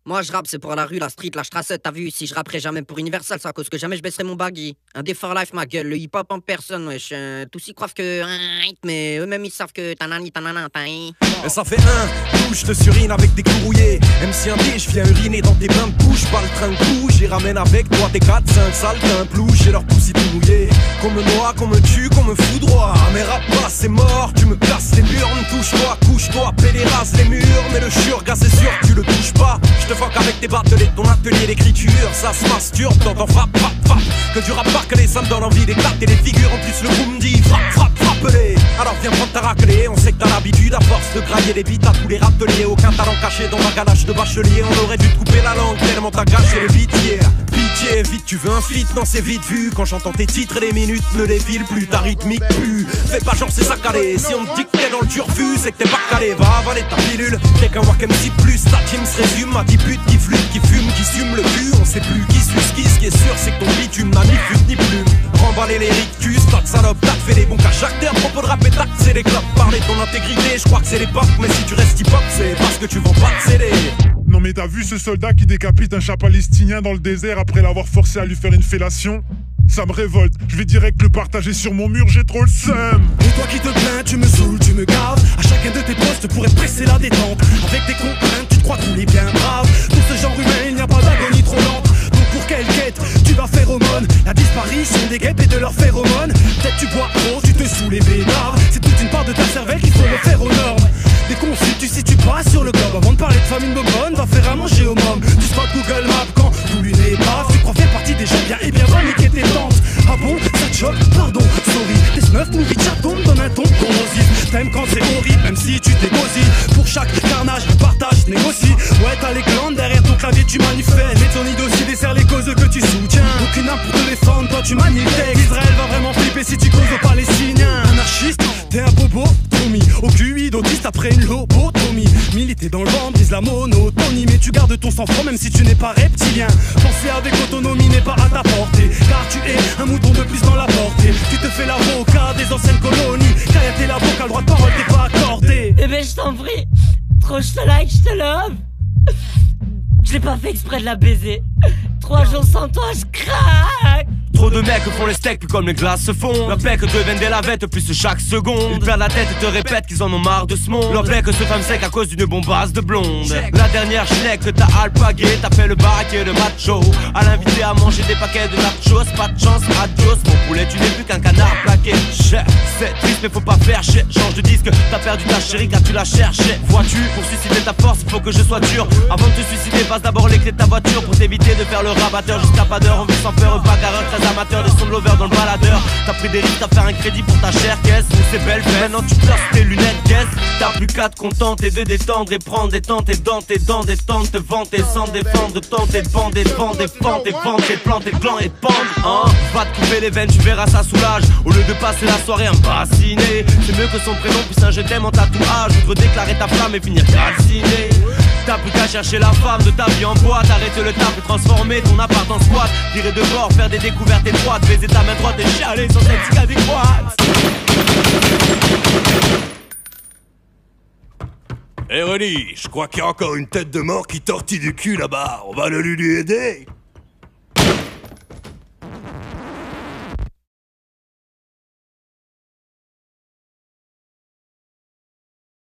Moi je rappe c'est pour la rue, la street, la strasse, t'as vu. Si je rapperai jamais pour Universal, c'est à cause que jamais je baisserai mon baggy. Un day for life ma gueule, le hip hop en personne, wesh. Tous y croient que mais eux-mêmes ils savent que tanani tanana tanani. Et ça fait un, je te surine avec des coups rouillés. MC Indé, je viens uriner dans tes bains de bouche. Pas le train de couche, j'y ramène avec toi tes 4, 5 sales, t'as un plouche et leur poussi tout mouillé. Qu'on me noie, qu'on me tue, qu'on me foudroie. Mais rap pas, c'est mort, tu me casses les burnes. Touche-toi, couche-toi, rase les murs. Mais le gars c'est sûr, tu le touches pas. Je te fuck avec tes batelets, ton atelier d'écriture. Ça se masturbe, t'entends frappe, frappe, frappe. Que du rap parquelé, ça me donne envie d'éclater les figures. En plus le coup me dit frappe, frappe, frappe-les. Alors viens prendre ta raclée, on sait que t'as l'habitude à force de grailler les bites à tous les râteliers. Aucun talent caché dans ma ganache de bachelier. On aurait dû te couper la langue tellement t'as gâché le beat hier. Pitié, vite tu veux un feat, non c'est vite vu. Quand j'entends tes titres et les minutes ne défilent plus. Ta rythmique plus, fais pas genre c'est ça calé. Si on te dit que t'es dans le turfu, c'est que t'es pas calé. Va avaler ta pilule, t'es qu'un Wack MC plus. Ta team se résume à 10 putes qui flûtent, qui fument, qui sument le cul. On sait plus qui suce qui, ce qui est sûr c'est que ton bitume n'a ni flûte ni plume. Remballer les rictus, tas de salope, t'as fait les bons qu'à chaque terre. Propos de rap et tact, c'est les clopes. Parler de ton intégrité, je crois que c'est l'époque. Mais si tu restes hip-hop, c'est parce que tu vends pas de CD. Non mais t'as vu ce soldat qui décapite un chat palestinien dans le désert après l'avoir forcé à lui faire une fellation? Ça me révolte, je vais direct le partager sur mon mur, j'ai trop le seum. Et toi qui te plains, tu me saoules, tu me gaves. À chacun de tes postes pourrait presser la détente. Avec tes contraintes, tu te crois tous les bien braves. Pour ce genre humain, il n'y a pas d'agonie trop lente. Donc pour quelle quête tu vas faire aumône? La disparition des guêpes et de leurs phéromones. Peut-être tu bois trop, tu te saoules les bénards. C'est toute une part de ta cervelle qu'il faut refaire aux normes. Des conflits, tu sais, tu passes sur le globe. Avant de parler de famine bonbonne, va faire à manger au môme. Tu spots Google Maps quand tout lui n'est pas. Tu crois faire partie des gens bien et bien, va niquer tes tantes. Ah bon, ça te choque, pardon, sorry. Tes snuff, movie, chaton, donne un ton corrosif. T'aimes quand c'est horrible, même si tu t'égosies. Pour chaque carnage, partage, négocie. Ouais, t'as les glandes derrière ton clavier, tu manifestes. Mais ton idole aussi dessert les causes que tu soutiens. Aucune âme pour te défendre, toi tu manies le texte. Israël va vraiment flipper si tu causes aux Palestiniens. Anarchiste, t'es un bobo, Tommy. Au QI d'autiste après une lobotomie. Militer dans le vent, brise la monotonie. Mais tu gardes ton sang-froid même si tu n'es pas reptilien. Penser avec autonomie n'est pas à ta portée. Car tu es un mouton de plus dans la portée. Tu te fais l'avocat des anciennes colonies. Car y'a tes l'avocat, le droit de parole t'es pas accordé. Eh ben je t'en prie, trop je te like, je te love. Je l'ai pas fait exprès de la baiser. 3 jours sans toi, je craque. Trop de mecs font les steaks plus comme les glaces se font. Leurs pecs deviennent des lavettes plus chaque seconde. Ils perdent la tête et te répètent qu'ils en ont marre de ce monde. Leurs pecs se femme sec à cause d'une bombasse de blonde. La dernière schneck que t'as alpagué, t'as fait le baraquet de macho. À l'inviter à manger des paquets de nachos. Pas de chance, adios, mon poulet, tu n'es plus qu'un canard plaqué. C'est triste mais faut pas faire chier. Change de disque, t'as perdu ta chérie car tu la cherchais. Vois-tu, pour suicider ta force, faut que je sois dur. Avant de te suicider, passe d'abord les clés de ta voiture. Pour t'éviter de faire le rabatteur jusqu'à pas d'heure. On vit sans peur, bagarreur, très amateur de son lover dans le baladeur. T'as pris des risques à faire un crédit pour ta chère caisse. Pour ces belles fesses, maintenant tu places tes lunettes caisse. T'as plus qu'à te contenter de détendre et prendre des tentes et dans tes dents des tentes. Te vanter sans défendre, tenter de vendre, défendre, défendre, défendre, tes plans, tes plans et te pendre. Hein, va te couper les veines, tu verras ça soulage. Au lieu de passer la soirée bassiné, c'est mieux que son prénom puisse un je t'aime en tatouage. Ou de déclarer ta flamme et finir calciné. T'as plus qu'à chercher la femme de ta vie en boîte. Arrêter le taf et transformer ton appart en squat. Tirer de bord, faire des découvertes étroites. Baiser ta main droite et chialer sans cette adéquate. Eh Ronnie, je crois qu'il y a encore une tête de mort qui tortille du cul là-bas. On va le lui aider.